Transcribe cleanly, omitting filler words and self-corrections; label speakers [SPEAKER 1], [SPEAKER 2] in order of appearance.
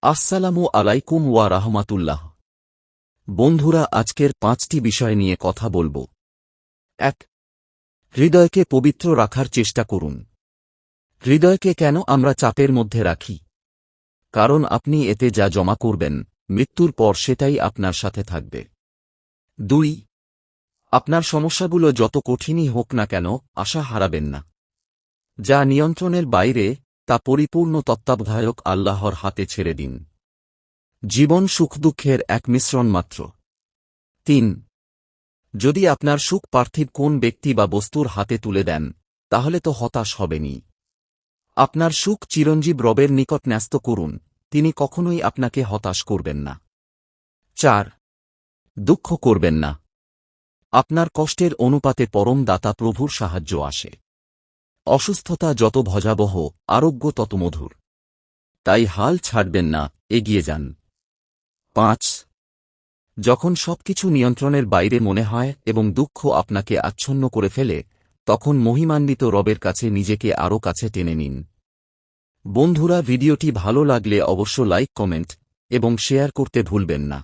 [SPEAKER 1] আসসালামু আলাইকুম ওয়া রাহমাতুল্লাহ। বন্ধুরা, আজকের 5টি বিষয় নিয়ে কথা বলবো। 1. হৃদয়কে পবিত্র রাখার চেষ্টা করুন। হৃদয়কে কেন আমরা চাপের মধ্যে রাখি? কারণ আপনি এতে যা জমা করবেন, মৃত্যুর পর সেটাই আপনার সাথে থাকবে। 2. আপনার সমস্যাগুলো যত কঠিনই হোক না কেন, আশা হারাবেন না। যা নিয়ন্ত্রণের বাইরে, তা পরিপূর্ণ তত্ত্বাবধায়ক আল্লাহর হাতে ছেড়ে দিন। জীবন সুখ দুঃখের এক মিশ্রণ মাত্র। 3. যদি আপনার সুখ পার্থিব কোন ব্যক্তি বা বস্তুর হাতে তুলে দেন, তাহলে তো হতাশ হবেনি। আপনার সুখ চিরঞ্জীব রবের নিকট ন্যস্ত করুন, তিনি কখনোই আপনাকে হতাশ করবেন না। 4. দুঃখ করবেন না। আপনার কষ্টের অনুপাতে পরম দাতা প্রভুর সাহায্য আসে। অসুস্থতা যত ভয়াবহ, আরোগ্য তত মধুর। তাই হাল ছাড়বেন না, এগিয়ে যান। 5. যখন সবকিছু নিয়ন্ত্রণের বাইরে মনে হয় এবং দুঃখ আপনাকে আচ্ছন্ন করে ফেলে, তখন মহিমান্বিত রবের কাছে নিজেকে আরও কাছে টেনে নিন। বন্ধুরা, ভিডিওটি ভালো লাগলে অবশ্য লাইক, কমেন্ট এবং শেয়ার করতে ভুলবেন না।